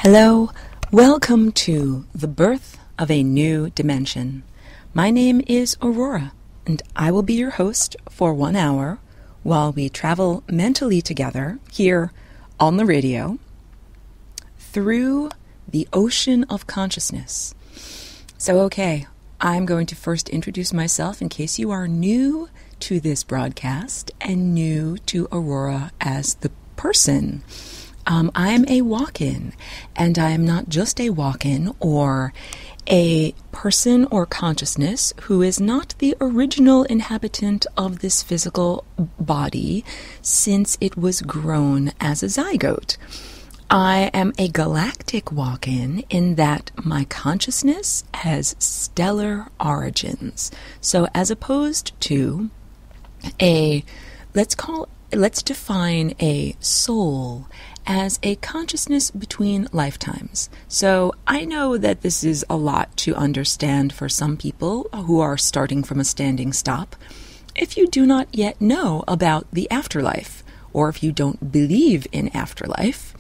Hello, welcome to the birth of a new dimension. My name is Aurora, and I will be your host for 1 hour while we travel mentally together here on the radio through the ocean of consciousness. So, okay, I'm going to first introduce myself in case you are new to this broadcast and new to Aurora as the person. I'm a walk-in, and I am not just a walk-in or a person or consciousness who is not the original inhabitant of this physical body since it was grown as a zygote. I am a galactic walk-in in that my consciousness has stellar origins. So as opposed to let's define a soul as a consciousness between lifetimes. So I know that this is a lot to understand for some people who are starting from a standing stop. If you do not yet know about the afterlife, or if you don't believe in afterlife,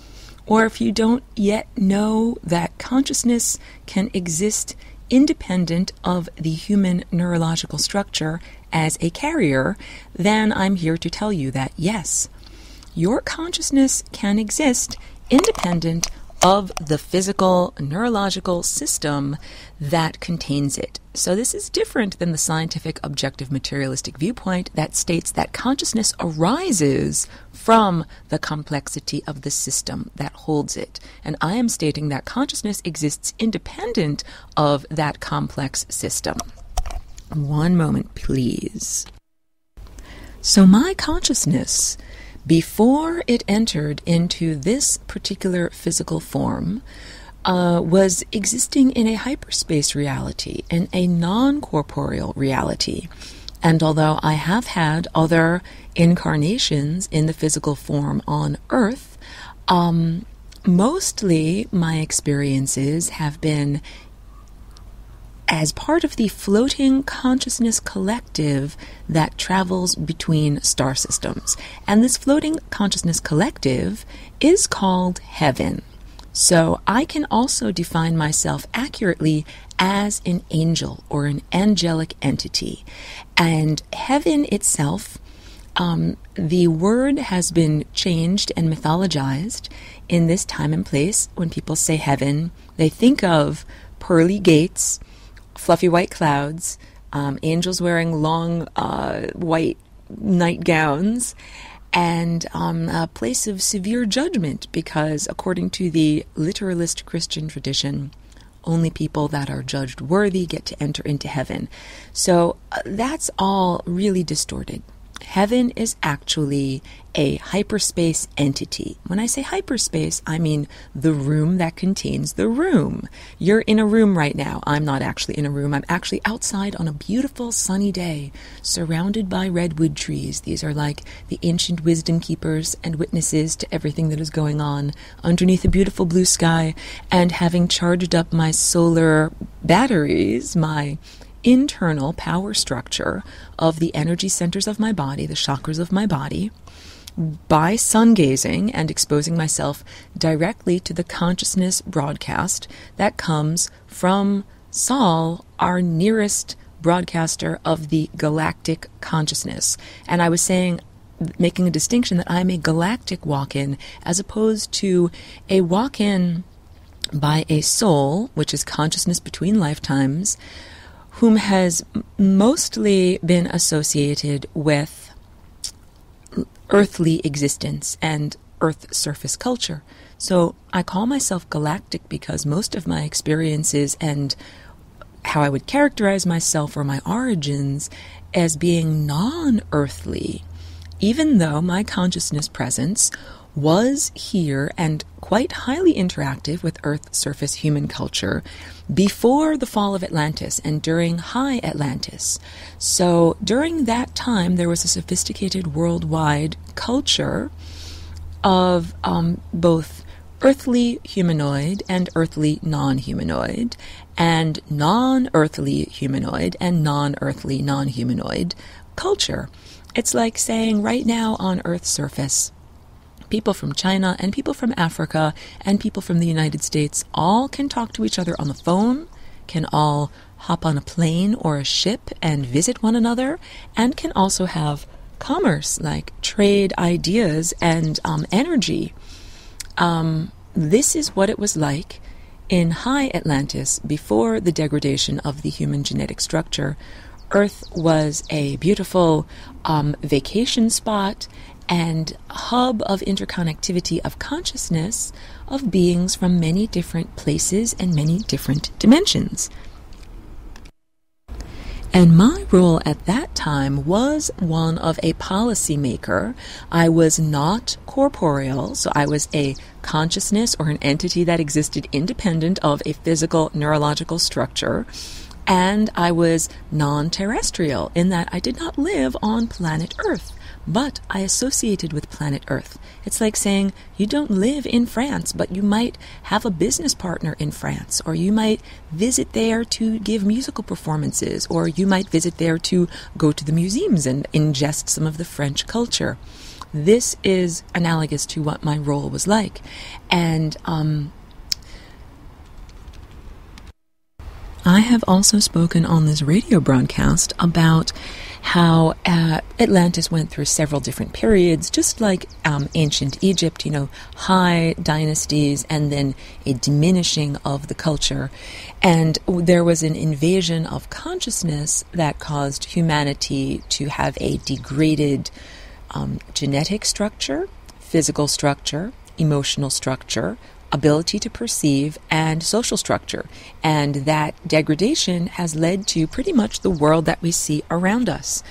or if you don't yet know that consciousness can exist independent of the human neurological structure as a carrier, then I'm here to tell you that yes, your consciousness can exist independent of the physical neurological system that contains it. So this is different than the scientific objective materialistic viewpoint that states that consciousness arises from the complexity of the system that holds it. And I am stating that consciousness exists independent of that complex system. One moment, please. So my consciousness, before it entered into this particular physical form, was existing in a hyperspace reality, in a non-corporeal reality. And although I have had other incarnations in the physical form on Earth, mostly my experiences have been as part of the floating consciousness collective that travels between star systems. And this floating consciousness collective is called heaven. So I can also define myself accurately as an angel or an angelic entity. And heaven itself, the word has been changed and mythologized in this time and place. When people say heaven, they think of pearly gates, fluffy white clouds, angels wearing long white nightgowns, and a place of severe judgment because, according to the literalist Christian tradition, only people that are judged worthy get to enter into heaven. So that's all really distorted. Heaven is actually a hyperspace entity. When I say hyperspace, I mean the room that contains the room. You're in a room right now. I'm not actually in a room. I'm actually outside on a beautiful sunny day, surrounded by redwood trees. These are like the ancient wisdom keepers and witnesses to everything that is going on underneath a beautiful blue sky. And having charged up my solar batteries, my internal power structure of the energy centers of my body, the chakras of my body, by sun gazing and exposing myself directly to the consciousness broadcast that comes from Sol, our nearest broadcaster of the galactic consciousness. And I was saying, making a distinction, that I'm a galactic walk-in as opposed to a walk-in by a soul, which is consciousness between lifetimes, whom has mostly been associated with earthly existence and Earth surface culture. So I call myself galactic because most of my experiences and how I would characterize myself or my origins as being non-earthly, even though my consciousness presence was here and quite highly interactive with Earth surface human culture before the fall of Atlantis and during High Atlantis. So during that time, there was a sophisticated worldwide culture of both earthly humanoid and earthly non-humanoid, and non-earthly humanoid and non-earthly non-humanoid culture. It's like saying right now on Earth's surface, people from China and people from Africa and people from the United States all can talk to each other on the phone, can all hop on a plane or a ship and visit one another, and can also have commerce, like trade ideas and energy. This is what it was like in High Atlantis before the degradation of the human genetic structure. Earth was a beautiful vacation spot and hub of interconnectivity of consciousness of beings from many different places and many different dimensions. And my role at that time was one of a policymaker. I was not corporeal, so I was a consciousness or an entity that existed independent of a physical neurological structure. And I was non-terrestrial in that I did not live on planet Earth, but I associated with planet Earth. It's like saying you don't live in France, but you might have a business partner in France, or you might visit there to give musical performances, or you might visit there to go to the museums and ingest some of the French culture. This is analogous to what my role was like. And I have also spoken on this radio broadcast about how Atlantis went through several different periods, just like ancient Egypt, high dynasties and then a diminishing of the culture. And there was an invasion of consciousness that caused humanity to have a degraded genetic structure, physical structure, emotional structure, ability to perceive, and social structure. And that degradation has led to pretty much the world that we see around us.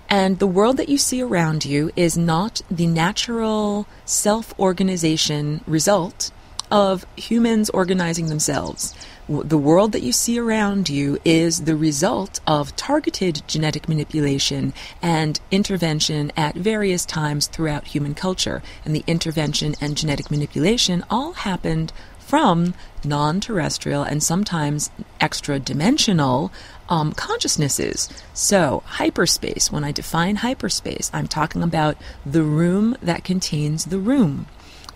And the world that you see around you is not the natural self-organization result of humans organizing themselves. The world that you see around you is the result of targeted genetic manipulation and intervention at various times throughout human culture. And the intervention and genetic manipulation all happened from non-terrestrial and sometimes extra-dimensional consciousnesses. So, hyperspace, when I define hyperspace, I'm talking about the room that contains the room.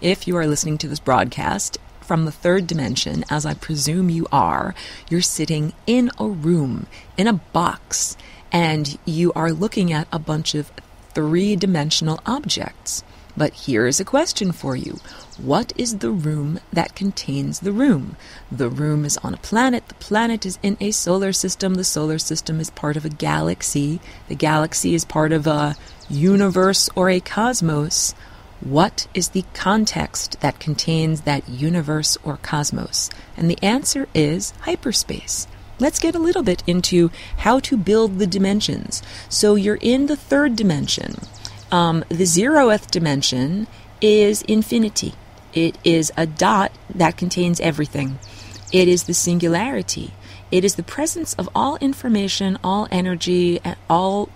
If you are listening to this broadcast from the third dimension, as I presume you are, you're sitting in a room, in a box, and you are looking at a bunch of three-dimensional objects. But here is a question for you. What is the room that contains the room? The room is on a planet. The planet is in a solar system. The solar system is part of a galaxy. The galaxy is part of a universe or a cosmos. What is the context that contains that universe or cosmos? And the answer is hyperspace. Let's get a little bit into how to build the dimensions. So you're in the third dimension. The 0th dimension is infinity. It is a dot that contains everything. It is the singularity. It is the presence of all information, all energy, and all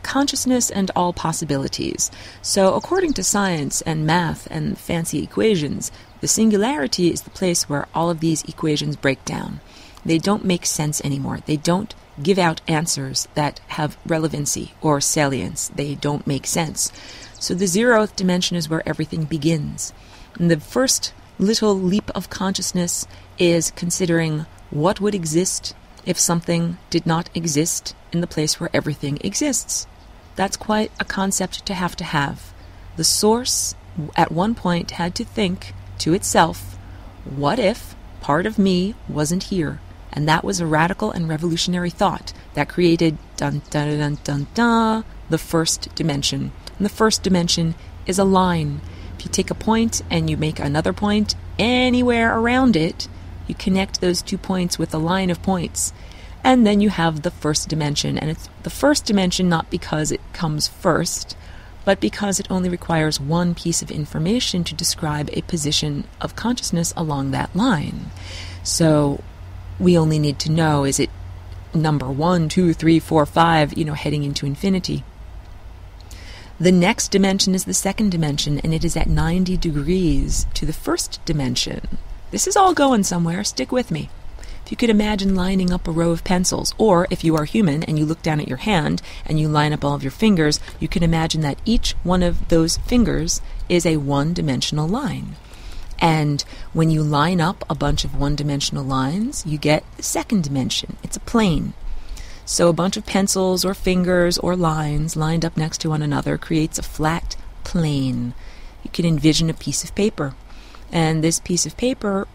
consciousness and all possibilities. So according to science and math and fancy equations, the singularity is the place where all of these equations break down. They don't make sense anymore. They don't give out answers that have relevancy or salience. They don't make sense. So the 0th dimension is where everything begins. And the first little leap of consciousness is considering what would exist if something did not exist in the place where everything exists. That's quite a concept to have. The source at one point had to think to itself, what if part of me wasn't here? And that was a radical and revolutionary thought that created the first dimension. And the first dimension is a line. If you take a point and you make another point anywhere around it, you connect those 2 points with a line of points. And then you have the first dimension. And it's the first dimension not because it comes first, but because it only requires one piece of information to describe a position of consciousness along that line. So we only need to know, is it number 1, 2, 3, 4, 5, heading into infinity. The next dimension is the second dimension, and it is at 90 degrees to the first dimension. This is all going somewhere. Stick with me. If you could imagine lining up a row of pencils, or if you are human and you look down at your hand and you line up all of your fingers, you can imagine that each one of those fingers is a one-dimensional line. And when you line up a bunch of one-dimensional lines, you get the second dimension. It's a plane. So a bunch of pencils or fingers or lines lined up next to one another creates a flat plane. You can envision a piece of paper. And this piece of paper,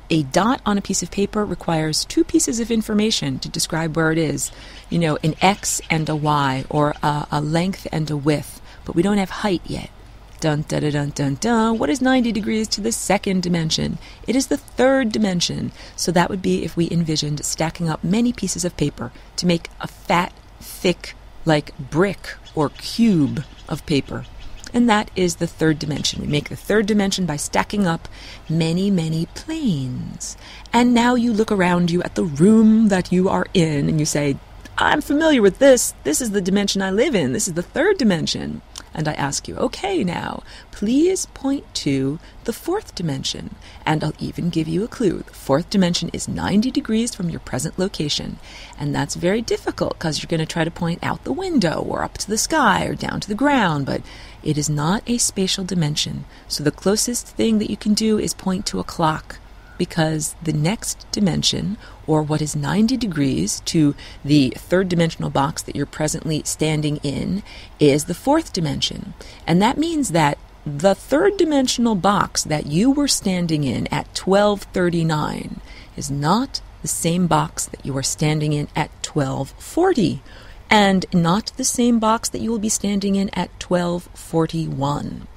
a dot on a piece of paper requires two pieces of information to describe where it is. An X and a Y, or a length and a width. But we don't have height yet. Dun, dun, dun, dun, dun, dun. What is 90 degrees to the second dimension? It is the third dimension. So that would be if we envisioned stacking up many pieces of paper to make a fat, thick, like brick or cube of paper. And that is the third dimension. We make the third dimension by stacking up many, many planes. And now you look around you at the room that you are in and you say, I'm familiar with this. This is the dimension I live in. This is the third dimension. And I ask you, okay, now, please point to the fourth dimension. And I'll even give you a clue. The fourth dimension is 90 degrees from your present location. And that's very difficult because you're going to try to point out the window or up to the sky or down to the ground. But it is not a spatial dimension. So the closest thing that you can do is point to a clock, because the next dimension, or what is 90 degrees to the third dimensional box that you're presently standing in, is the fourth dimension. And that means that the third dimensional box that you were standing in at 1239 is not the same box that you are standing in at 1240, and not the same box that you will be standing in at 1241.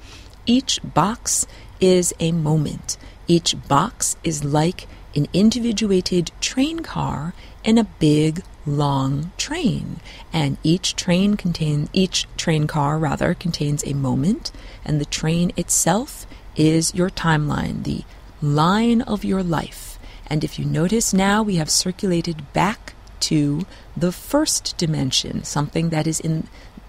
Each box is a moment. Each box is like an individuated train car in a big, long train. And each train car contains a moment, and the train itself is your timeline, the line of your life. And if you notice now, we have circulated back to the first dimension, something that is in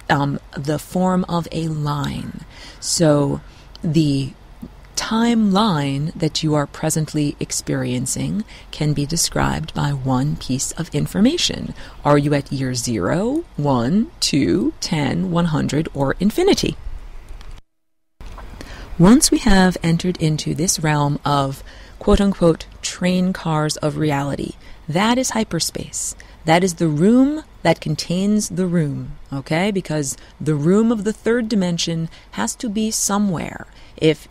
the form of a line. So the timeline that you are presently experiencing can be described by one piece of information. Are you at year 0, 1, 2, 10, 100, or infinity? Once we have entered into this realm of quote-unquote train cars of reality, that is hyperspace. That is the room that contains the room, okay? Because the room of the third dimension has to be somewhere. If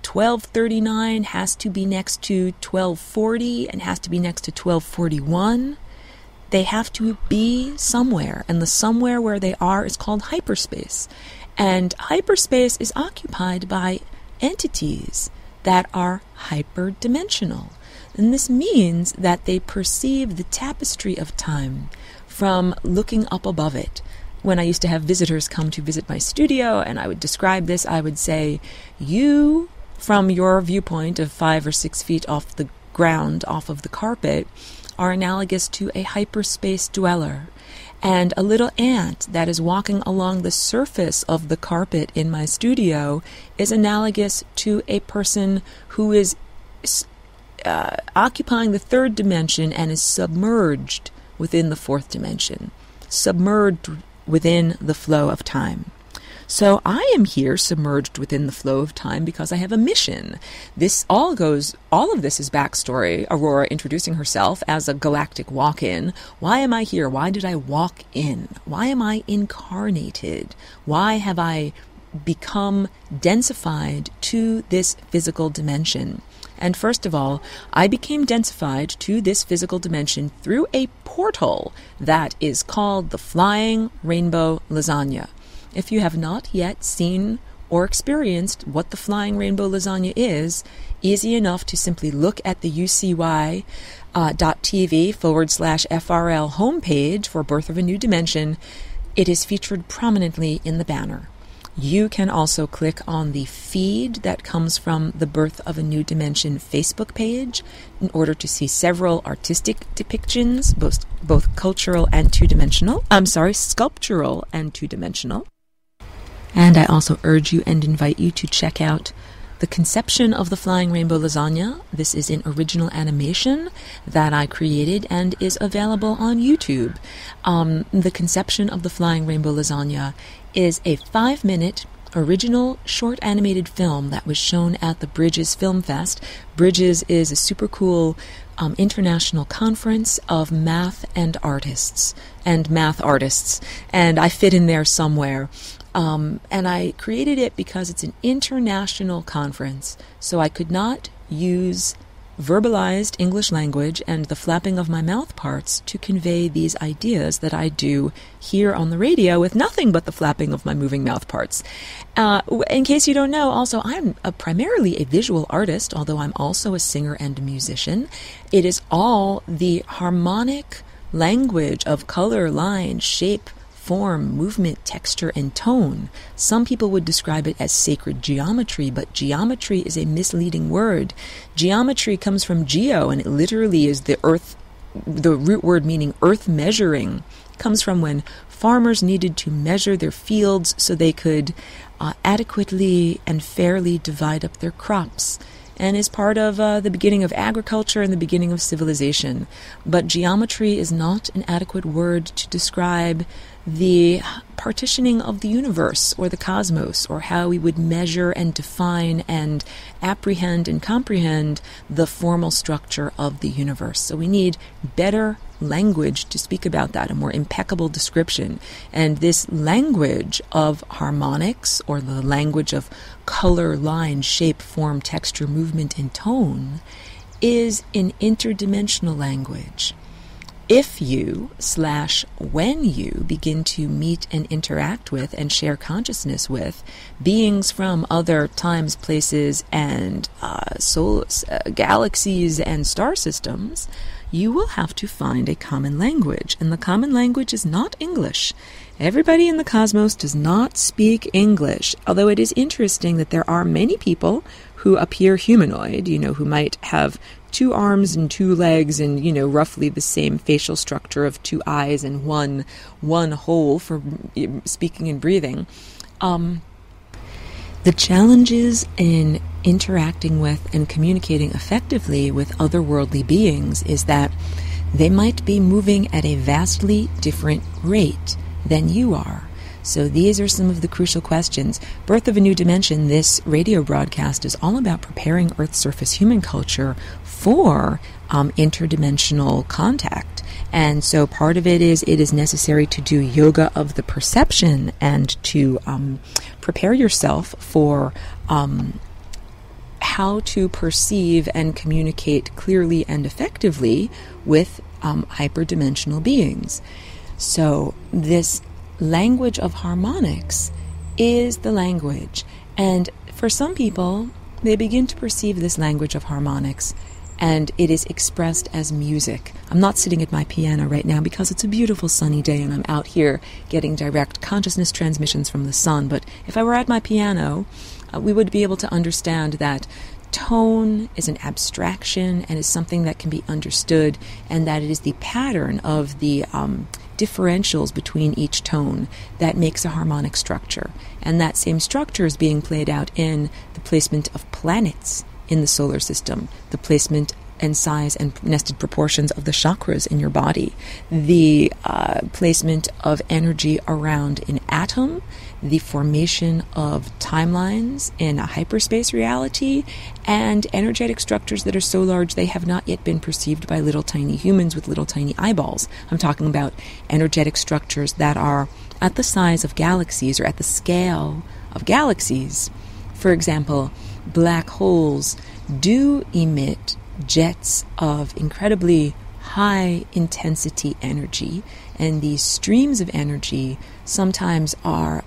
1239 has to be next to 1240 and has to be next to 1241, they have to be somewhere, and the somewhere where they are is called hyperspace. And hyperspace is occupied by entities that are hyperdimensional. And this means that they perceive the tapestry of time from looking up above it. When I used to have visitors come to visit my studio and I would describe this, I would say, you, from your viewpoint of 5 or 6 feet off the ground, off of the carpet, are analogous to a hyperspace dweller. And a little ant that is walking along the surface of the carpet in my studio is analogous to a person who is occupying the third dimension and is submerged within the fourth dimension, submerged within the flow of time. So I am here submerged within the flow of time because I have a mission. All of this is backstory. Aurora introducing herself as a galactic walk-in. Why am I here? Why did I walk in? Why am I incarnated? Why have I become densified to this physical dimension? And first of all, I became densified to this physical dimension through a portal that is called the Flying Rainbow Lasagne. If you have not yet seen or experienced what the Flying Rainbow Lasagne is, easy enough to simply look at the ucy.tv/FRL homepage for Birth of a New Dimension. It is featured prominently in the banner. You can also click on the feed that comes from the Birth of a New Dimension Facebook page in order to see several artistic depictions, both sculptural and two-dimensional. And I also urge you and invite you to check out the conception of the Flying Rainbow Lasagna. This is an original animation that I created and is available on YouTube. The conception of the Flying Rainbow Lasagna is a 5-minute original short animated film that was shown at the Bridges Film Fest. Bridges is a super cool international conference of math artists, and I fit in there somewhere. And I created it because it's an international conference, so I could not use verbalized English language and the flapping of my mouth parts to convey these ideas that I do here on the radio with nothing but the flapping of my moving mouth parts. In case you don't know, also, I'm primarily a visual artist, although I'm also a singer and a musician. It is all the harmonic language of color, line, shape, form, movement, texture, and tone. Some people would describe it as sacred geometry, but geometry is a misleading word. Geometry comes from geo, and it literally is the root word meaning earth measuring. It comes from when farmers needed to measure their fields so they could adequately and fairly divide up their crops, and is part of the beginning of agriculture and the beginning of civilization. But geometry is not an adequate word to describe the partitioning of the universe or the cosmos, or how we would measure and define and apprehend and comprehend the formal structure of the universe. So we need better language to speak about that, a more impeccable description. And this language of harmonics, or the language of color, line, shape, form, texture, movement, and tone, is an interdimensional language. If you / when you begin to meet and interact with and share consciousness with beings from other times, places, and galaxies and star systems, you will have to find a common language. And the common language is not English. Everybody in the cosmos does not speak English, although it is interesting that there are many people who appear humanoid, who might have 2 arms and 2 legs and, roughly the same facial structure of 2 eyes and one hole for speaking and breathing. The challenges in interacting with and communicating effectively with otherworldly beings is that they might be moving at a vastly different rate than you are. So these are some of the crucial questions. Birth of a New Dimension, this radio broadcast, is all about preparing Earth surface human culture for interdimensional contact. And so part of it is necessary to do yoga of the perception and to prepare yourself for how to perceive and communicate clearly and effectively with hyperdimensional beings. So this language of harmonics is the language. And for some people, they begin to perceive this language of harmonics, and it is expressed as music. I'm not sitting at my piano right now because it's a beautiful sunny day and I'm out here getting direct consciousness transmissions from the sun. But if I were at my piano, we would be able to understand that tone is an abstraction and is something that can be understood, and that it is the pattern of the differentials between each tone that makes a harmonic structure. And that same structure is being played out in the placement of planets in the solar system, the placement and size and nested proportions of the chakras in your body, the placement of energy around an atom, the formation of timelines in a hyperspace reality, and energetic structures that are so large they have not yet been perceived by little tiny humans with little tiny eyeballs. I'm talking about energetic structures that are at the size of galaxies or at the scale of galaxies. For example, black holes do emit jets of incredibly high intensity energy, and these streams of energy sometimes are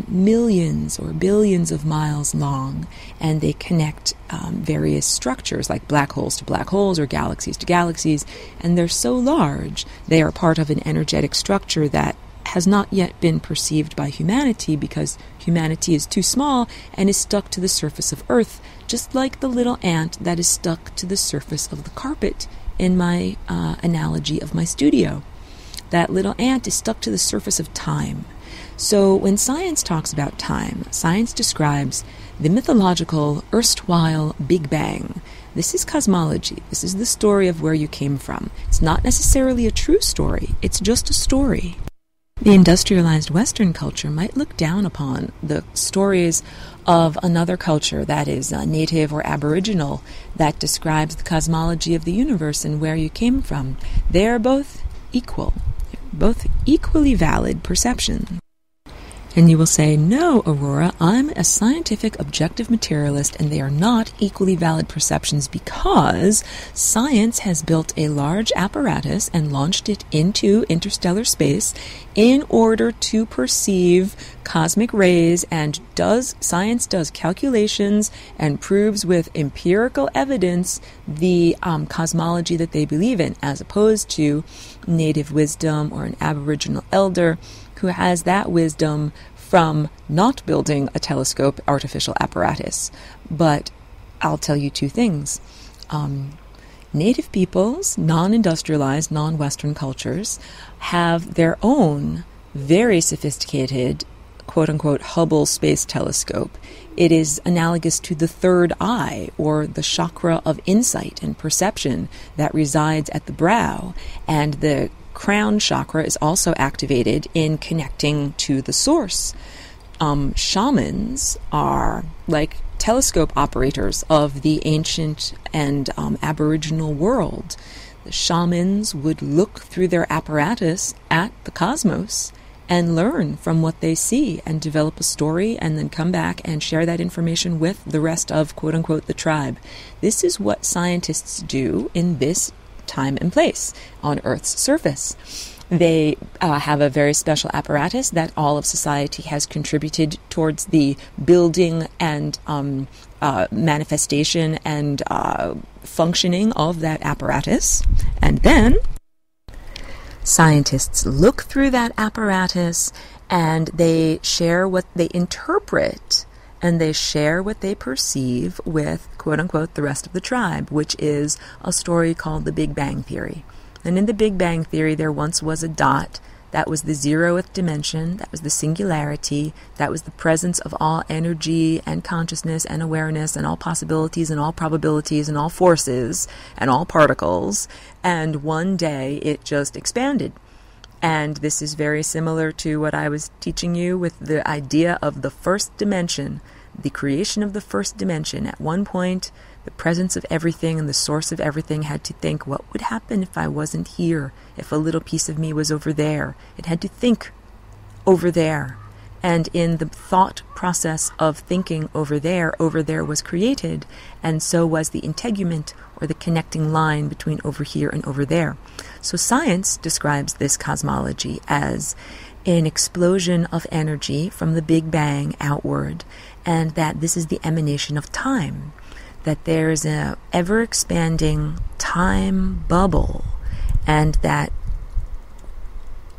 millions or billions of miles long, and they connect various structures like black holes to black holes or galaxies to galaxies, and they're so large they are part of an energetic structure that has not yet been perceived by humanity because humanity is too small and is stuck to the surface of Earth, just like the little ant that is stuck to the surface of the carpet in my analogy of my studio. That little ant is stuck to the surface of time. So when science talks about time, science describes the mythological, erstwhile Big Bang. This is cosmology. This is the story of where you came from. It's not necessarily a true story. It's just a story. The industrialized Western culture might look down upon the stories of another culture that is native or aboriginal that describes the cosmology of the universe and where you came from. They are both equal, both equally valid perceptions. And you will say, no, Aurora, I'm a scientific objective materialist and they are not equally valid perceptions because science has built a large apparatus and launched it into interstellar space in order to perceive cosmic rays, and science does calculations and proves with empirical evidence the cosmology that they believe in, as opposed to native wisdom or an aboriginal elder who has that wisdom from not building a telescope artificial apparatus. But I'll tell you two things. Native peoples, non-industrialized, non-Western cultures, have their own very sophisticated, quote-unquote, Hubble Space Telescope. It is analogous to the third eye, or the chakra of insight and perception that resides at the brow, and the crown chakra is also activated in connecting to the source. Shamans are like telescope operators of the ancient and aboriginal world. The shamans would look through their apparatus at the cosmos and learn from what they see and develop a story and then come back and share that information with the rest of, quote-unquote, the tribe. This is what scientists do in this time and place on Earth's surface. They have a very special apparatus that all of society has contributed towards the building and manifestation and functioning of that apparatus. And then scientists look through that apparatus and they share what they interpret and they share what they perceive with, quote-unquote, the rest of the tribe, which is a story called the Big Bang Theory. And in the Big Bang Theory, there once was a dot. That was the zeroth dimension. That was the singularity. That was the presence of all energy and consciousness and awareness and all possibilities and all probabilities and all forces and all particles. And one day it just expanded. And this is very similar to what I was teaching you with the idea of the first dimension, the creation of the first dimension. At one point, the presence of everything and the source of everything had to think, what would happen if I wasn't here, if a little piece of me was over there? It had to think over there. And in the thought process of thinking over there was created, and so was the integument, or the connecting line between over here and over there. So science describes this cosmology as an explosion of energy from the Big Bang outward, and that this is the emanation of time, that there is an ever-expanding time bubble, and that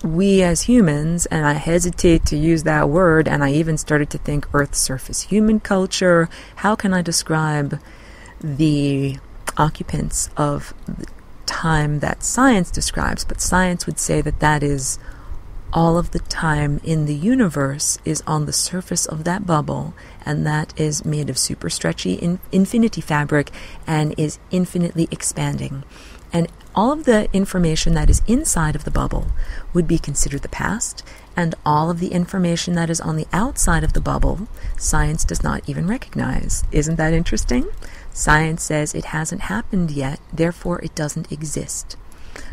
we as humans, and I hesitate to use that word, and I even started to think Earth's surface human culture, how can I describe the occupants of the time that science describes? But science would say that that is all of the time in the universe is on the surface of that bubble, and that is made of super stretchy infinity fabric and is infinitely expanding. And all of the information that is inside of the bubble would be considered the past, and all of the information that is on the outside of the bubble, science does not even recognize. Isn't that interesting? Science says it hasn't happened yet, therefore it doesn't exist.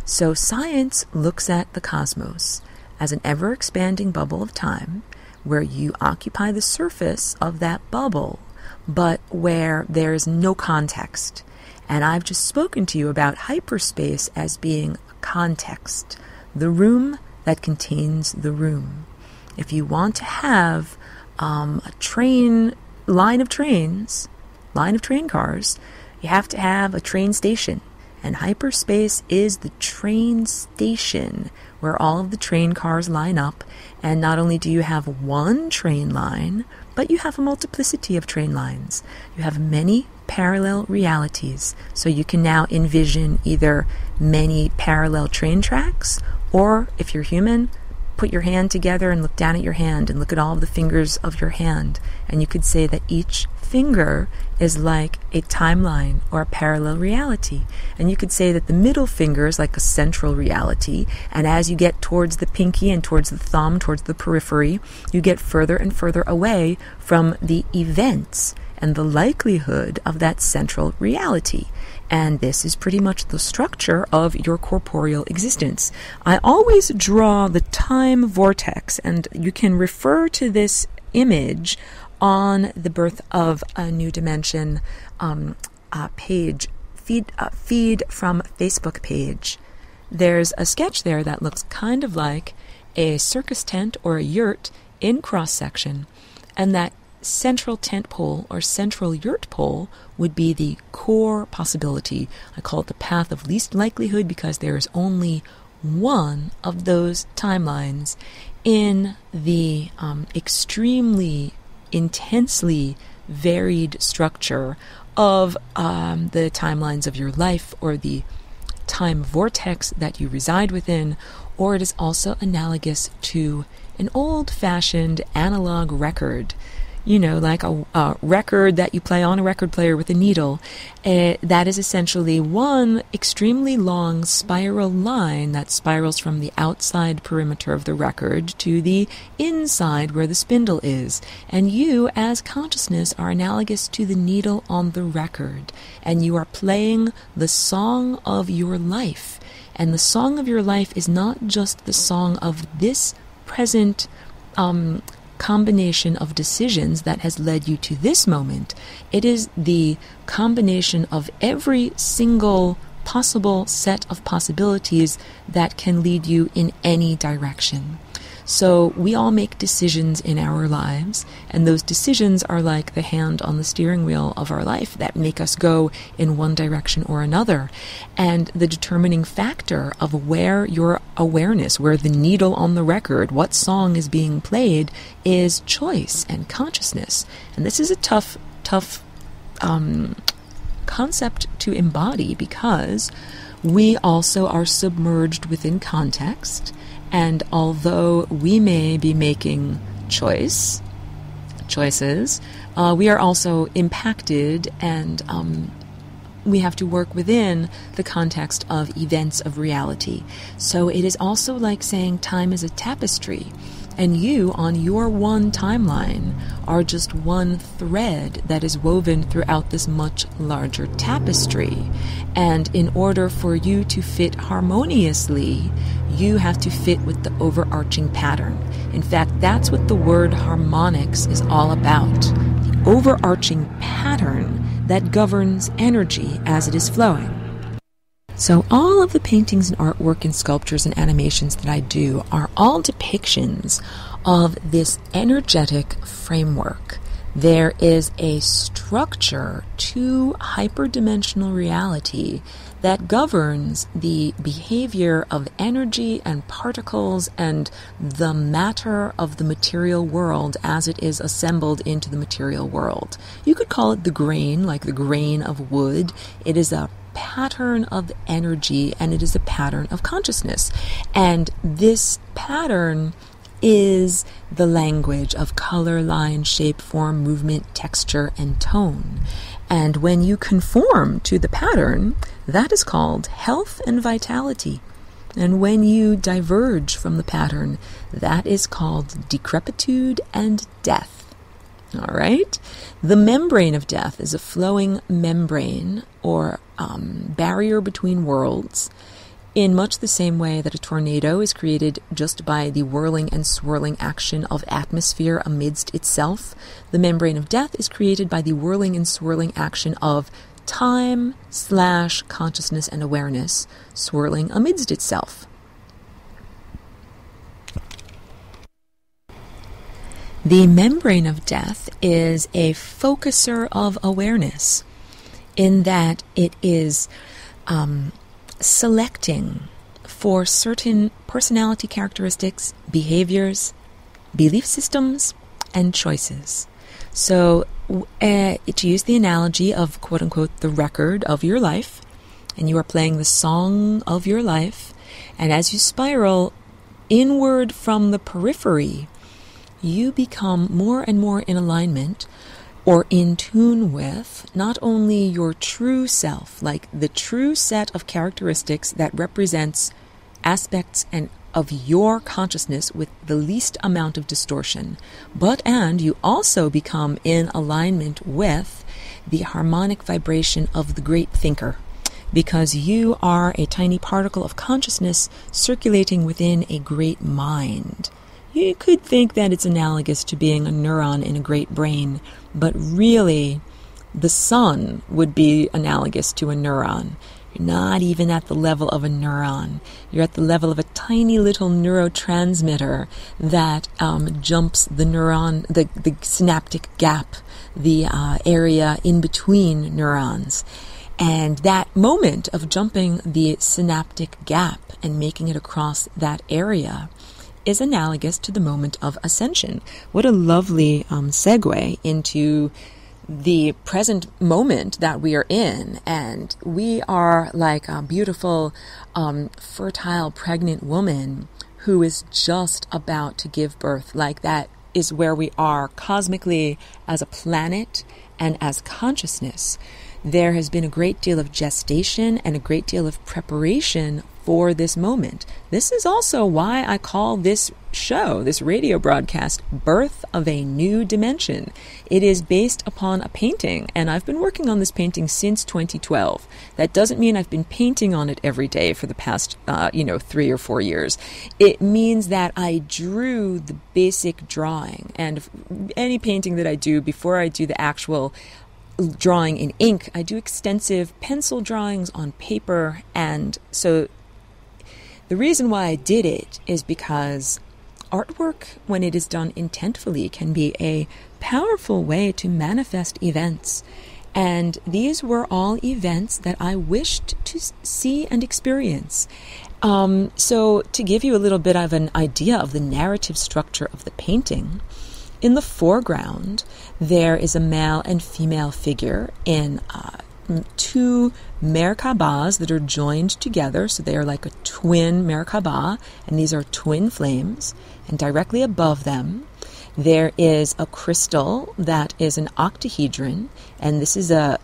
So science looks at the cosmos as an ever-expanding bubble of time where you occupy the surface of that bubble, but where there is no context. And I've just spoken to you about hyperspace as being a context, the room that contains the room. If you want to have a line of train cars, you have to have a train station. And hyperspace is the train station where all of the train cars line up. And not only do you have one train line, but you have a multiplicity of train lines. You have many parallel realities. So you can now envision either many parallel train tracks, or if you're human, put your hand together and look down at your hand and look at all of the fingers of your hand, and you could say that each finger is like a timeline or a parallel reality. And you could say that the middle finger is like a central reality, and as you get towards the pinky and towards the thumb, towards the periphery, you get further and further away from the events and the likelihood of that central reality. And this is pretty much the structure of your corporeal existence. I always draw the time vortex, and you can refer to this image on the Birth of a New Dimension page, feed from Facebook page. There's a sketch there that looks kind of like a circus tent or a yurt in cross-section, and that central tent pole or central yurt pole would be the core possibility. I call it the path of least likelihood because there is only one of those timelines in the extremely intensely varied structure of the timelines of your life, or the time vortex that you reside within, or it is also analogous to an old-fashioned analog record. You know, like a record that you play on a record player with a needle. That is essentially one extremely long spiral line that spirals from the outside perimeter of the record to the inside where the spindle is. And you, as consciousness, are analogous to the needle on the record. And you are playing the song of your life. And the song of your life is not just the song of this present combination of decisions that has led you to this moment. It is the combination of every single possible set of possibilities that can lead you in any direction. So we all make decisions in our lives, and those decisions are like the hand on the steering wheel of our life that make us go in one direction or another. And the determining factor of where your awareness, where the needle on the record, what song is being played, is choice and consciousness. And this is a tough concept to embody, because we also are submerged within context. And although we may be making choices, we are also impacted, and we have to work within the context of events of reality. So it is also like saying time is a tapestry, and you, on your one timeline, are just one thread that is woven throughout this much larger tapestry. And in order for you to fit harmoniously, you have to fit with the overarching pattern. In fact, that's what the word harmonics is all about. The overarching pattern that governs energy as it is flowing. So all of the paintings and artwork and sculptures and animations that I do are all depictions of this energetic framework. There is a structure to hyperdimensional reality that governs the behavior of energy and particles and the matter of the material world as it is assembled into the material world. You could call it the grain, like the grain of wood. It is a pattern of energy, and it is a pattern of consciousness. And this pattern is the language of color, line, shape, form, movement, texture, and tone. And when you conform to the pattern, that is called health and vitality. And when you diverge from the pattern, that is called decrepitude and death. All right? The membrane of death is a flowing membrane or barrier between worlds, in much the same way that a tornado is created just by the whirling and swirling action of atmosphere amidst itself. The membrane of death is created by the whirling and swirling action of time/consciousness and awareness swirling amidst itself. The membrane of death is a focuser of awareness, in that it is selecting for certain personality characteristics, behaviors, belief systems, and choices. So to use the analogy of quote-unquote the record of your life, and you are playing the song of your life, and as you spiral inward from the periphery, you become more and more in alignment or in tune with not only your true self, like the true set of characteristics that represents aspects of your consciousness with the least amount of distortion, and you also become in alignment with the harmonic vibration of the great thinker, because you are a tiny particle of consciousness circulating within a great mind. You could think that it's analogous to being a neuron in a great brain, but really the sun would be analogous to a neuron. You're not even at the level of a neuron. You're at the level of a tiny little neurotransmitter that jumps the neuron, the synaptic gap, the area in between neurons. And that moment of jumping the synaptic gap and making it across that area is analogous to the moment of ascension. What a lovely segue into the present moment that we are in. And we are like a beautiful, fertile, pregnant woman who is just about to give birth. Like that is where we are cosmically as a planet and as consciousness. There has been a great deal of gestation and a great deal of preparation for this moment. This is also why I call this show, this radio broadcast, Birth of a New Dimension. It is based upon a painting, and I've been working on this painting since 2012. That doesn't mean I've been painting on it every day for the past, 3 or 4 years. It means that I drew the basic drawing, and any painting that I do, before I do the actual drawing in ink, I do extensive pencil drawings on paper. And so the reason why I did it is because artwork, when it is done intentfully, can be a powerful way to manifest events. And these were all events that I wished to see and experience. So to give you a little bit of an idea of the narrative structure of the painting, in the foreground, there is a male and female figure in two Merkabahs that are joined together. So they are like a twin Merkabah, and these are twin flames. And directly above them, there is a crystal that is an octahedron. And this is a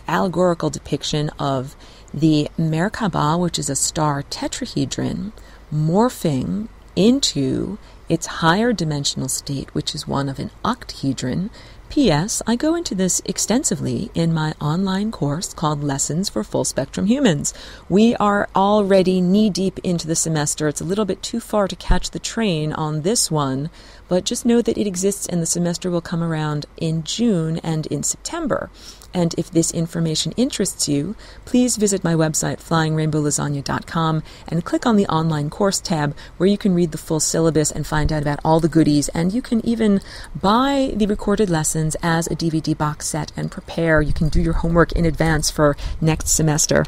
allegorical depiction of the Merkabah, which is a star tetrahedron, morphing into its higher dimensional state, which is one of an octahedron. P.S. I go into this extensively in my online course called Lessons for Full Spectrum Humans. We are already knee-deep into the semester. It's a little bit too far to catch the train on this one, but just know that it exists, and the semester will come around in June and in September. And if this information interests you, please visit my website, flyingrainbowlasagna.com, and click on the online course tab where you can read the full syllabus and find out about all the goodies. And you can even buy the recorded lessons as a DVD box set and prepare. You can do your homework in advance for next semester.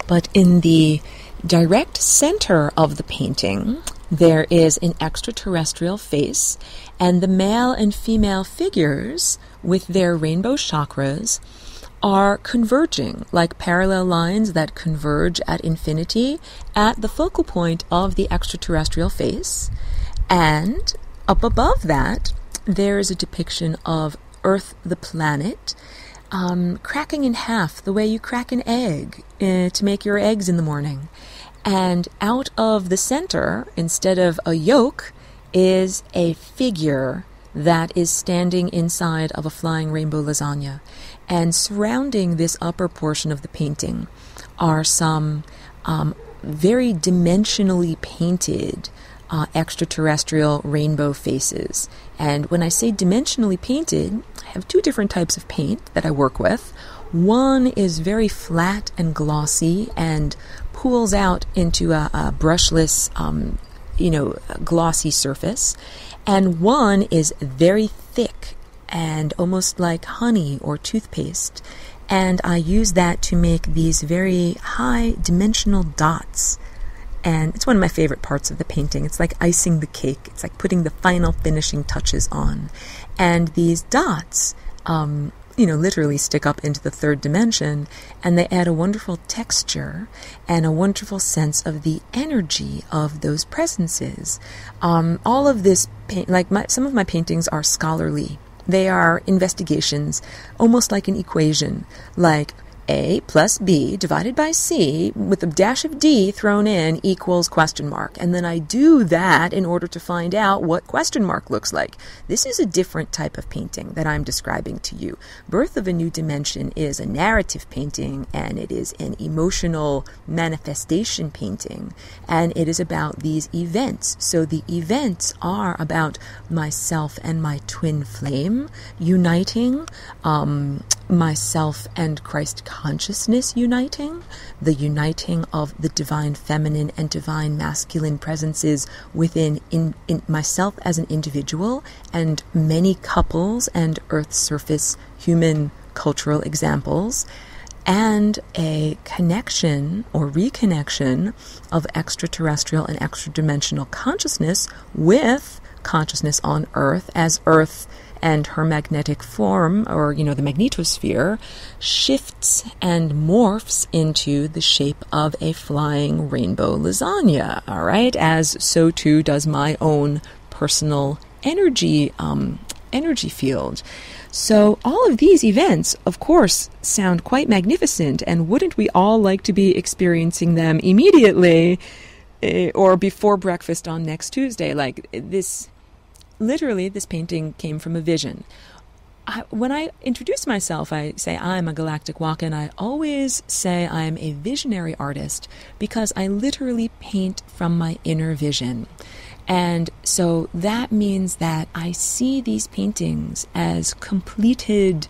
But in the direct center of the painting, there is an extraterrestrial face, and the male and female figures with their rainbow chakras are converging like parallel lines that converge at infinity at the focal point of the extraterrestrial face. And up above that, there is a depiction of Earth, the planet, cracking in half the way you crack an egg to make your eggs in the morning. And out of the center, instead of a yolk, is a figure that is standing inside of a flying rainbow lasagna. And surrounding this upper portion of the painting are some very dimensionally painted extraterrestrial rainbow faces. And when I say dimensionally painted, I have two different types of paint that I work with. One is very flat and glossy and pools out into a brushless, glossy surface. And one is very thick and almost like honey or toothpaste. And I use that to make these very high dimensional dots. And it's one of my favorite parts of the painting. It's like icing the cake. It's like putting the final finishing touches on. And these dots literally stick up into the third dimension, and they add a wonderful texture and a wonderful sense of the energy of those presences. All of this, some of my paintings are scholarly. They are investigations, almost like an equation, like A plus B divided by C with a dash of D thrown in equals question mark. And then I do that in order to find out what question mark looks like. This is a different type of painting that I'm describing to you. Birth of a New Dimension is a narrative painting, and it is an emotional manifestation painting, and it is about these events. So the events are about myself and my twin flame uniting, myself and Christ consciousness uniting, the uniting of the divine feminine and divine masculine presences within in myself as an individual, and many couples and earth surface human cultural examples, and a connection or reconnection of extraterrestrial and extra-dimensional consciousness with consciousness on Earth, as Earth and her magnetic form, or, the magnetosphere, shifts and morphs into the shape of a flying rainbow lasagna, all right? As so too does my own personal energy field. So all of these events, of course, sound quite magnificent, and wouldn't we all like to be experiencing them immediately or before breakfast on next Tuesday? Like this... Literally, this painting came from a vision. When I introduce myself, I say I'm a galactic walk-in. I always say I'm a visionary artist because I literally paint from my inner vision. And so that means that I see these paintings as completed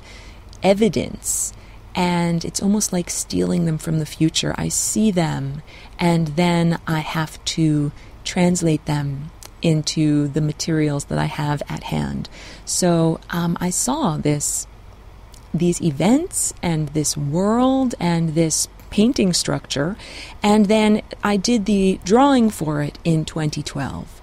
evidence, and it's almost like stealing them from the future. I see them, and then I have to translate them into the materials that I have at hand. So I saw these events and this world and this painting structure, and then I did the drawing for it in 2012.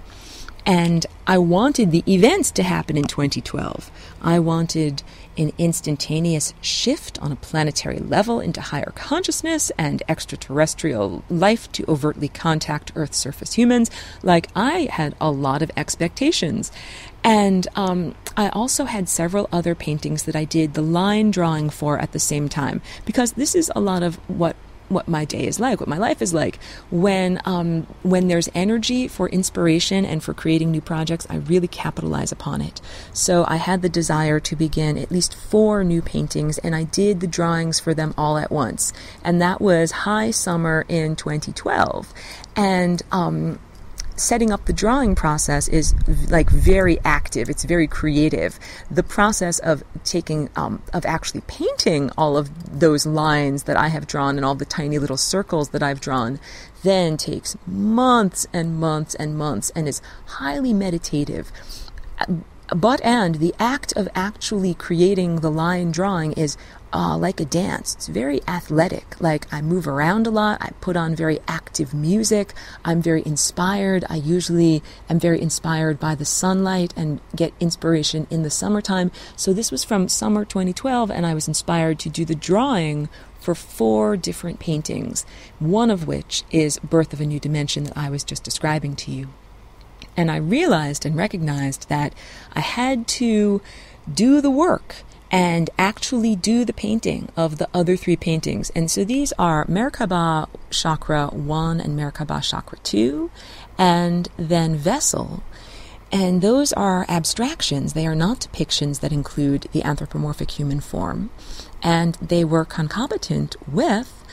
And I wanted the events to happen in 2012. I wanted an instantaneous shift on a planetary level into higher consciousness and extraterrestrial life to overtly contact Earth surface humans. Like, I had a lot of expectations. And I also had several other paintings that I did the line drawing for at the same time, because this is a lot of what my day is like, what my life is like. When there's energy for inspiration and for creating new projects, I really capitalize upon it. So I had the desire to begin at least 4 new paintings, and I did the drawings for them all at once. And that was high summer in 2012. And setting up the drawing process is like very active. It's very creative. The process of actually painting all of those lines that I have drawn and all the tiny little circles that I've drawn then takes months and months and months, and is highly meditative. And the act of actually creating the line drawing is like a dance. It's very athletic. Like, I move around a lot. I put on very active music. I'm very inspired. I usually am very inspired by the sunlight and get inspiration in the summertime. So this was from summer 2012, and I was inspired to do the drawing for 4 different paintings, one of which is Birth of a New Dimension that I was just describing to you. And I realized and recognized that I had to do the work and actually do the painting of the other 3 paintings. And so these are Merkaba Chakra 1 and Merkaba Chakra 2, and then Vessel. And those are abstractions. They are not depictions that include the anthropomorphic human form. And they were concomitant with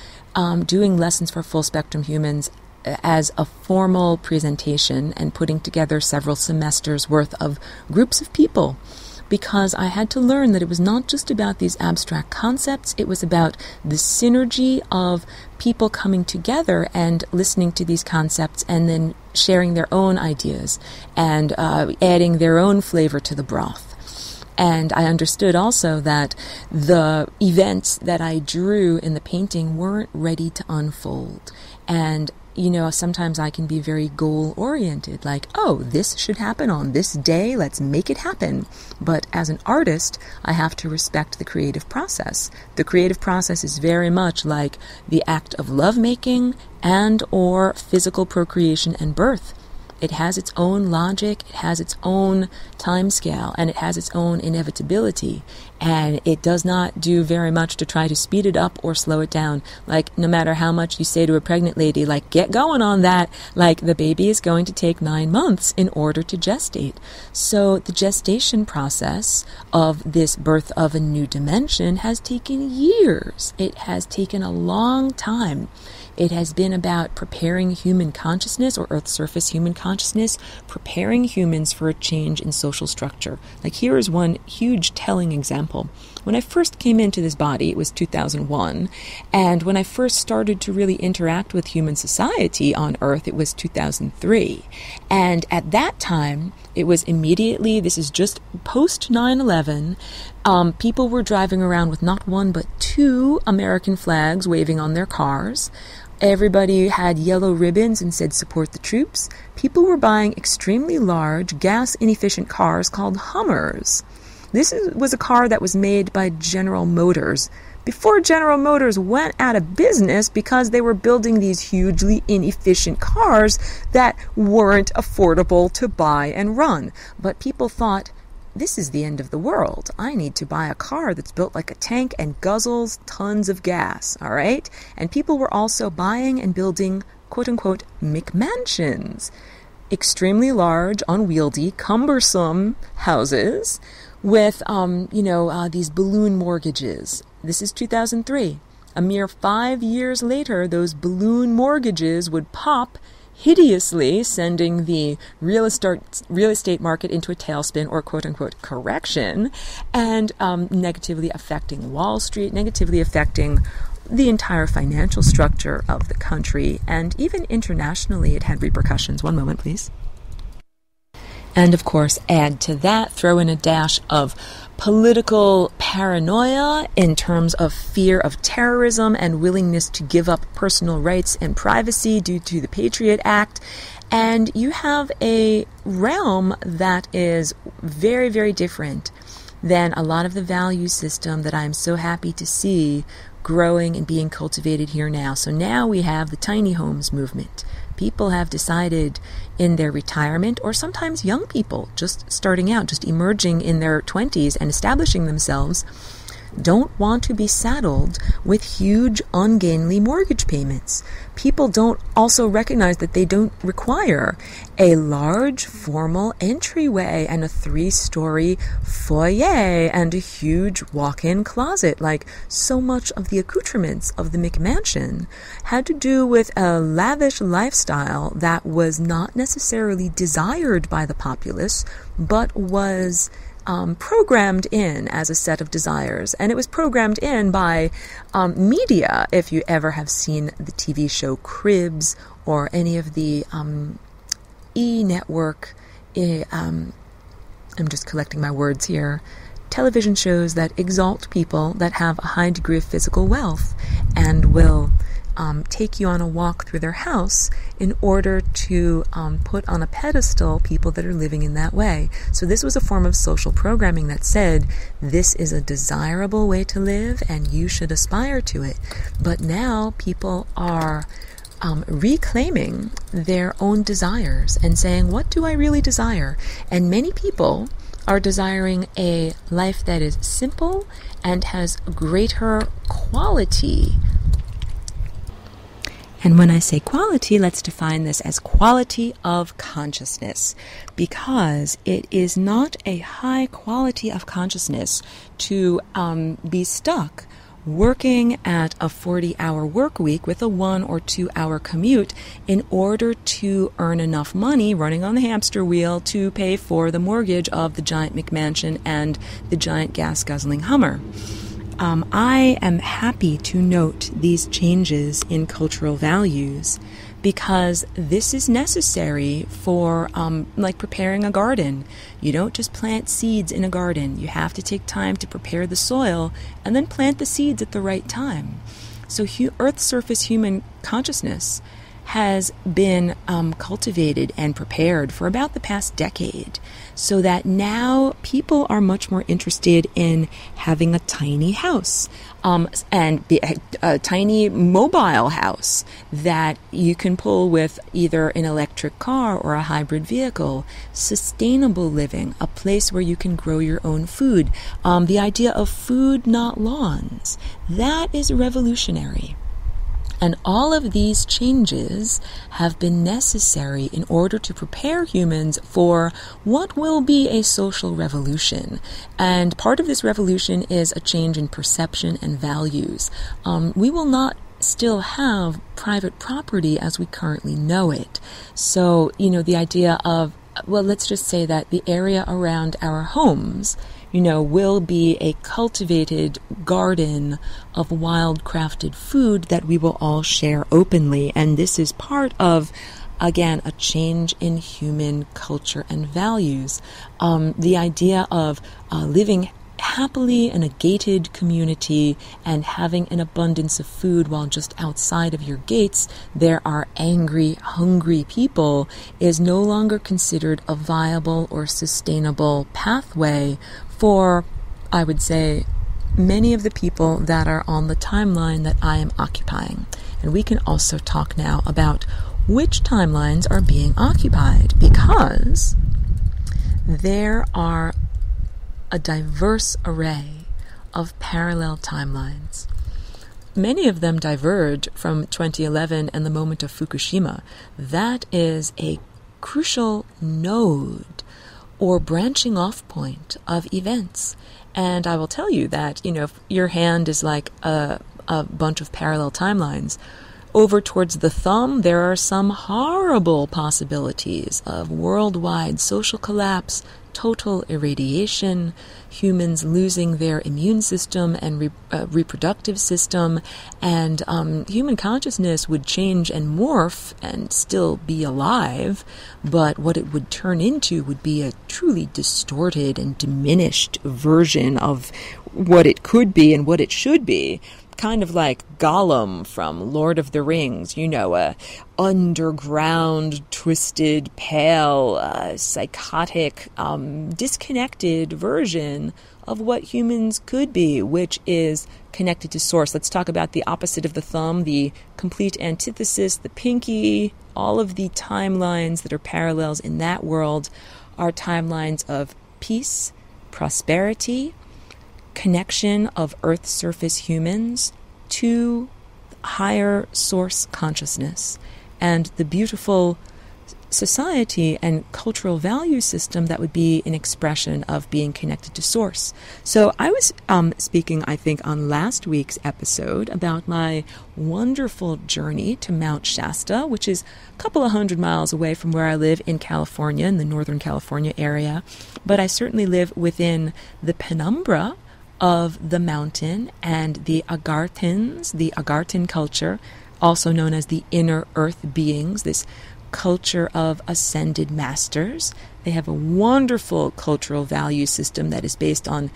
doing lessons for full spectrum humans as a formal presentation and putting together several semesters worth of groups of people, because I had to learn that it was not just about these abstract concepts. It was about the synergy of people coming together and listening to these concepts and then sharing their own ideas and adding their own flavor to the broth. And I understood also that the events that I drew in the painting weren't ready to unfold. And sometimes I can be very goal-oriented, like, oh, this should happen on this day, let's make it happen. But as an artist, I have to respect the creative process. The creative process is very much like the act of lovemaking and or physical procreation and birth. It has its own logic, it has its own time scale, and it has its own inevitability. And it does not do very much to try to speed it up or slow it down. Like, no matter how much you say to a pregnant lady, like, get going on that, like, the baby is going to take 9 months in order to gestate. So the gestation process of this birth of a new dimension has taken years. It has taken a long time. It has been about preparing human consciousness, or Earth surface human consciousness, preparing humans for a change in social structure. Like, here is one huge telling example. When I first came into this body, it was 2001, and when I first started to really interact with human society on Earth, it was 2003. And at that time, it was immediately, this is just post 9/11, people were driving around with not one but 2 American flags waving on their cars. Everybody had yellow ribbons and said support the troops. People were buying extremely large, gas-inefficient cars called Hummers. This was a car that was made by General Motors before General Motors went out of business because they were building these hugely inefficient cars that weren't affordable to buy and run. But people thought, this is the end of the world. I need to buy a car that's built like a tank and guzzles tons of gas, all right? And people were also buying and building, quote-unquote, McMansions, extremely large, unwieldy, cumbersome houses with, these balloon mortgages. This is 2003. A mere 5 years later, those balloon mortgages would pop hideously, sending the real estate market into a tailspin, or quote-unquote correction, and negatively affecting Wall Street, negatively affecting the entire financial structure of the country, and even internationally it had repercussions. One moment, please. And of course, add to that, throw in a dash of political paranoia in terms of fear of terrorism and willingness to give up personal rights and privacy due to the Patriot Act. And you have a realm that is very, very different than a lot of the value system that I'm so happy to see growing and being cultivated here now. So now we have the tiny homes movement. People have decided in their retirement, or sometimes young people just starting out, just emerging in their 20s and establishing themselves, don't want to be saddled with huge, ungainly mortgage payments. People don't also recognize that they don't require a large, formal entryway and a 3-story foyer and a huge walk-in closet. Like, so much of the accoutrements of the McMansion had to do with a lavish lifestyle that was not necessarily desired by the populace, but was programmed in as a set of desires. And it was programmed in by media. If you ever have seen the TV show Cribs or any of the E-network, I'm just collecting my words here, television shows that exalt people that have a high degree of physical wealth and will take you on a walk through their house in order to put on a pedestal people that are living in that way. So this was a form of social programming that said, this is a desirable way to live and you should aspire to it. But now people are reclaiming their own desires and saying, what do I really desire? And many people are desiring a life that is simple and has greater quality. And when I say quality, let's define this as quality of consciousness, because it is not a high quality of consciousness to be stuck working at a 40-hour work week with a 1 or 2 hour commute in order to earn enough money running on the hamster wheel to pay for the mortgage of the giant McMansion and the giant gas-guzzling Hummer. I am happy to note these changes in cultural values because this is necessary for like preparing a garden. You don't just plant seeds in a garden. You have to take time to prepare the soil and then plant the seeds at the right time. So Earth surface human consciousness has been cultivated and prepared for about the past decade, so that now people are much more interested in having a tiny house, and a tiny mobile house that you can pull with either an electric car or a hybrid vehicle, sustainable living, a place where you can grow your own food, the idea of food, not lawns. That is revolutionary. And all of these changes have been necessary in order to prepare humans for what will be a social revolution. And part of this revolution is a change in perception and values. We will not still have private property as we currently know it. So, the idea of, well, let's just say that the area around our homes will be a cultivated garden of wild-crafted food that we will all share openly. And this is part of, again, a change in human culture and values. The idea of living happily in a gated community and having an abundance of food while just outside of your gates there are angry, hungry people is no longer considered a viable or sustainable pathway for, I would say, many of the people that are on the timeline that I am occupying. And we can also talk now about which timelines are being occupied, because there are a diverse array of parallel timelines. Many of them diverge from 2011 and the moment of Fukushima. That is a crucial node or branching off point of events. And I will tell you that, if your hand is like a bunch of parallel timelines, over towards the thumb, there are some horrible possibilities of worldwide social collapse, total irradiation, humans losing their immune system and reproductive system, and human consciousness would change and morph and still be alive, but what it would turn into would be a truly distorted and diminished version of what it could be and what it should be. Kind of like Gollum from Lord of the Rings, a underground, twisted, pale, psychotic, disconnected version of what humans could be, which is connected to source. Let's talk about the opposite of the thumb, the complete antithesis, the pinky. All of the timelines that are parallels in that world are timelines of peace, prosperity, connection of Earth's surface humans to higher source consciousness, and the beautiful society and cultural value system that would be an expression of being connected to source. So I was speaking, I think, on last week's episode about my wonderful journey to Mount Shasta, which is a couple of 100 miles away from where I live in California, in the Northern California area. But I certainly live within the penumbra of the mountain and the Agarthans, the Agarthan culture, also known as the inner earth beings, this culture of ascended masters. They have a wonderful cultural value system that is based on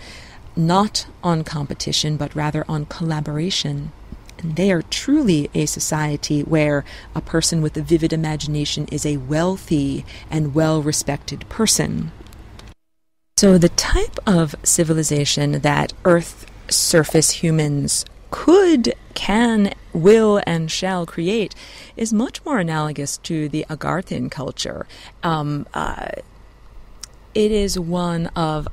not on competition, but rather on collaboration. And they are truly a society where a person with a vivid imagination is a wealthy and well-respected person. So the type of civilization that Earth surface humans could, can, will, and shall create is much more analogous to the Agarthan culture. It is one of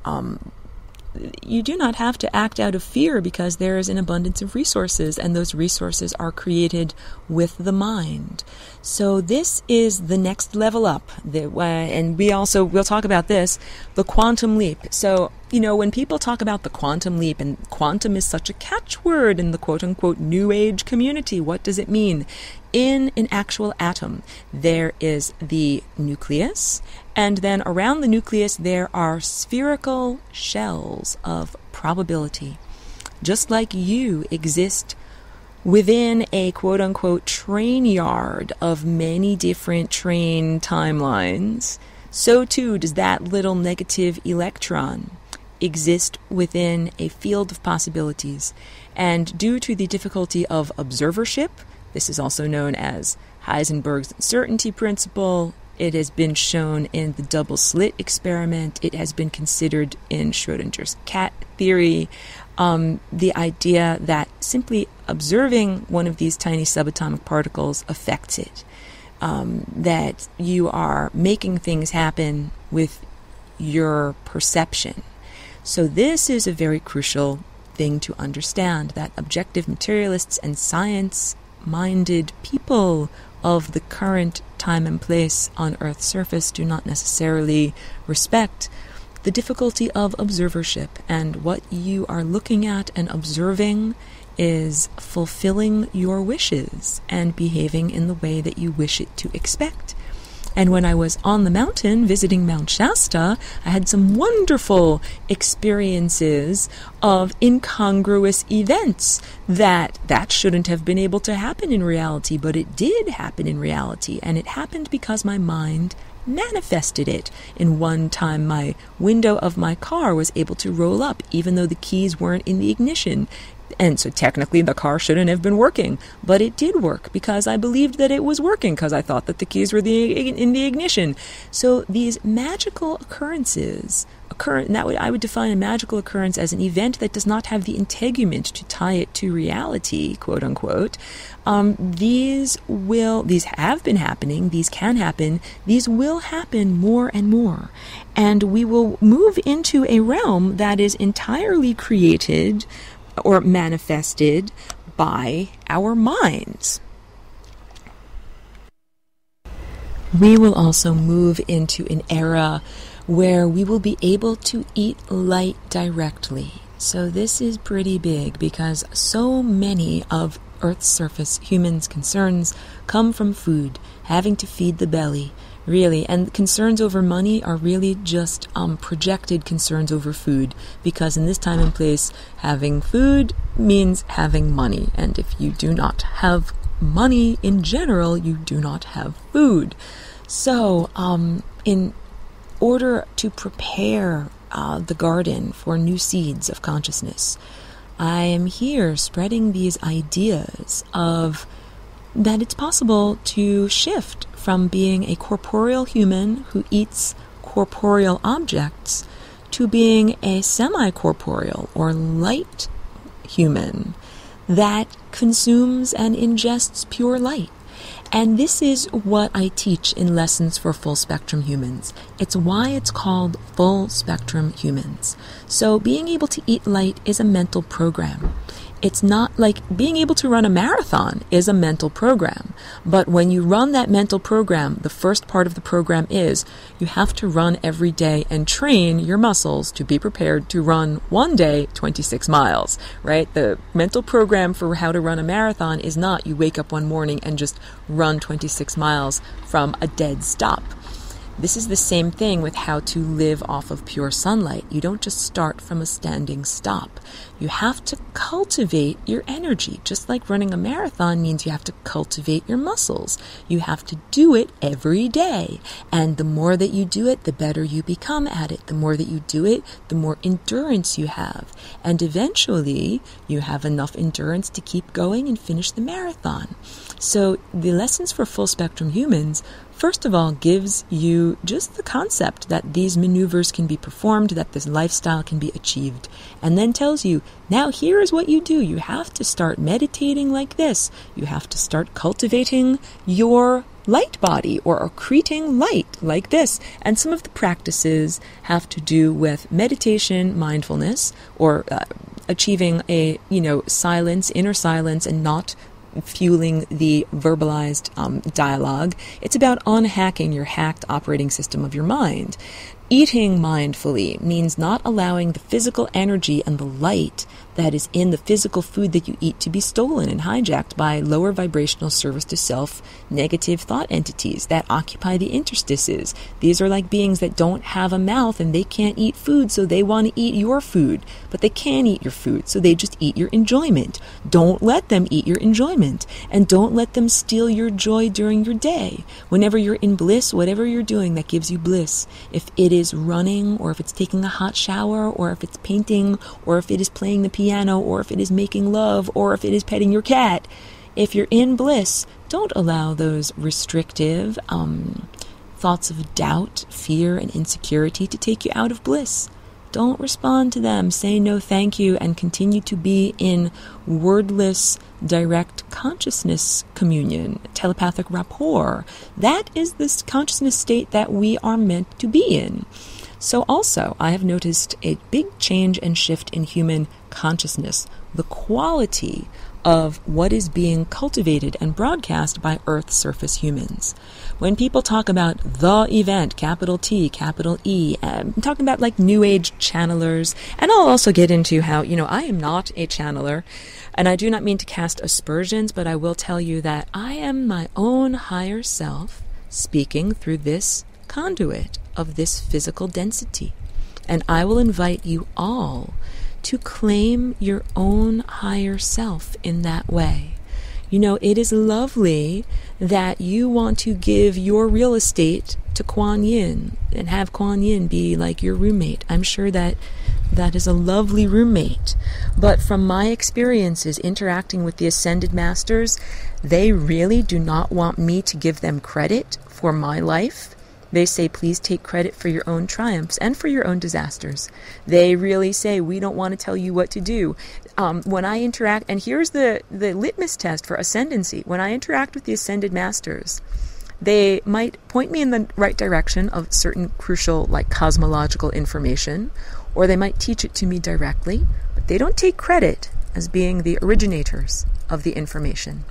you do not have to act out of fear because there is an abundance of resources, and those resources are created with the mind. So this is the next level up. And we'll talk about this, the quantum leap. So, when people talk about the quantum leap, and quantum is such a catchword in the quote-unquote New Age community, what does it mean? In an actual atom, there is the nucleus, and then around the nucleus there are spherical shells of probability. Just like you exist within a quote-unquote train yard of many different train timelines, so too does that little negative electron exist within a field of possibilities. And due to the difficulty of observership, this is also known as Heisenberg's uncertainty principle. It has been shown in the double slit experiment. It has been considered in Schrödinger's cat theory. The idea that simply observing one of these tiny subatomic particles affects it. That you are making things happen with your perception. So this is a very crucial thing to understand, that objective materialists and science-minded people of the current time and place on Earth's surface do not necessarily respect the difficulty of observership, and what you are looking at and observing is fulfilling your wishes and behaving in the way that you wish it to expect. And when I was on the mountain visiting Mount Shasta, I had some wonderful experiences of incongruous events that shouldn't have been able to happen in reality, but it did happen in reality. And it happened because my mind manifested it. In one time, my window of my car was able to roll up, even though the keys weren't in the ignition. And so technically the car shouldn't have been working, but it did work because I believed that it was working because I thought that the keys were in the ignition. So these magical occurrences and I would define a magical occurrence as an event that does not have the integument to tie it to reality, quote unquote. These have been happening, these can happen, these will happen more and more. And we will move into a realm that is entirely created or manifested by our minds. We will also move into an era where we will be able to eat light directly. So this is pretty big because so many of Earth's surface humans' concerns come from food, having to feed the belly, really. And concerns over money are really just projected concerns over food, because in this time and place, having food means having money. And if you do not have money in general, you do not have food. So in order to prepare the garden for new seeds of consciousness, I am here spreading these ideas of that it's possible to shift from being a corporeal human who eats corporeal objects to being a semi-corporeal or light human that consumes and ingests pure light. And this is what I teach in Lessons for Full Spectrum Humans. It's why it's called Full Spectrum Humans. So being able to eat light is a mental program. It's not like being able to run a marathon is a mental program. But when you run that mental program, the first part of the program is you have to run every day and train your muscles to be prepared to run one day 26 miles, right? The mental program for how to run a marathon is not you wake up one morning and just run 26 miles from a dead stop. This is the same thing with how to live off of pure sunlight. You don't just start from a standing stop. You have to cultivate your energy. Just like running a marathon means you have to cultivate your muscles. You have to do it every day. And the more that you do it, the better you become at it. The more that you do it, the more endurance you have. And eventually, you have enough endurance to keep going and finish the marathon. So the Lessons for Full Spectrum Humans, first of all, gives you just the concept that these maneuvers can be performed, that this lifestyle can be achieved, and then tells you, now here is what you do. You have to start meditating like this. You have to start cultivating your light body or accreting light like this. And some of the practices have to do with meditation, mindfulness, or achieving a, silence, inner silence, and not fueling the verbalized dialogue. It's about unhacking your hacked operating system of your mind. Eating mindfully means not allowing the physical energy and the light that is in the physical food that you eat to be stolen and hijacked by lower vibrational service to self negative thought entities that occupy the interstices. These are like beings that don't have a mouth and they can't eat food, so they want to eat your food, but they can't eat your food, so they just eat your enjoyment. Don't let them eat your enjoyment, and don't let them steal your joy during your day. Whenever you're in bliss, whatever you're doing that gives you bliss, if it is running, or if it's taking a hot shower, or if it's painting, or if it is playing the piano, or if it is making love, or if it is petting your cat, if you're in bliss, Don't allow those restrictive thoughts of doubt, fear, and insecurity to take you out of bliss. Don't respond to them. Say no thank you and continue to be in wordless, direct consciousness communion, telepathic rapport. That is this consciousness state that we are meant to be in. So also, I have noticed a big change and shift in human consciousness. The quality of what is being cultivated and broadcast by Earth surface humans. When people talk about the event, capital T, capital E, I'm talking about like New Age channelers, and I'll also get into how, I am not a channeler, and I do not mean to cast aspersions, but I will tell you that I am my own higher self speaking through this conduit of this physical density. And I will invite you all to claim your own higher self in that way. It is lovely that you want to give your real estate to Kuan Yin and have Kuan Yin be like your roommate. I'm sure that is a lovely roommate. But from my experiences interacting with the Ascended Masters, they really do not want me to give them credit for my life. They say, please take credit for your own triumphs and for your own disasters. They really say, we don't want to tell you what to do. When I interact, and here's the litmus test for ascendancy. When I interact with the Ascended Masters, they might point me in the right direction of certain crucial, like cosmological information, or they might teach it to me directly, but they don't take credit as being the originators of the information.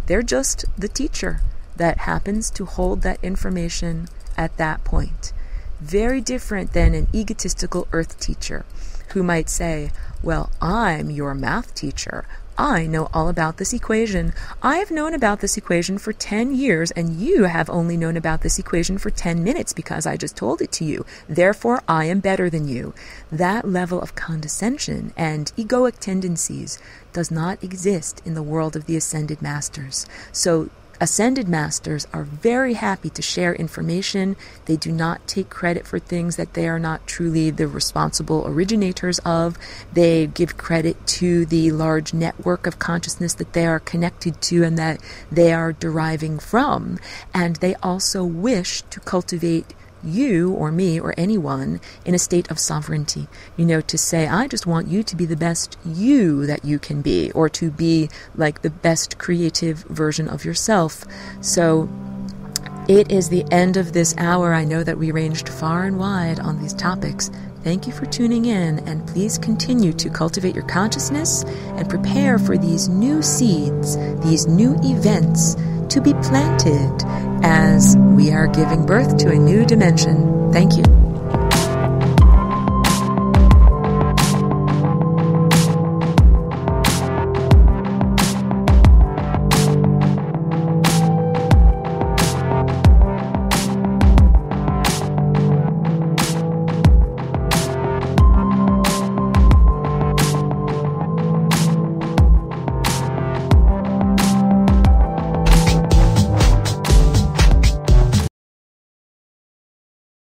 They're just the teacher that happens to hold that information at that point. Very different than an egotistical earth teacher who might say, well, I'm your math teacher. I know all about this equation. I've known about this equation for 10 years, and you have only known about this equation for 10 minutes because I just told it to you. Therefore, I am better than you. That level of condescension and egoic tendencies does not exist in the world of the Ascended Masters. So Ascended Masters are very happy to share information. They do not take credit for things that they are not truly the responsible originators of. They give credit to the large network of consciousness that they are connected to and that they are deriving from. And they also wish to cultivate you or me or anyone in a state of sovereignty, to say, I just want you to be the best you that you can be, or to be like the best creative version of yourself. So it is the end of this hour. I know that we ranged far and wide on these topics. Thank you for tuning in, and please continue to cultivate your consciousness and prepare for these new seeds, these new events to be planted as we are giving birth to a new dimension. Thank you.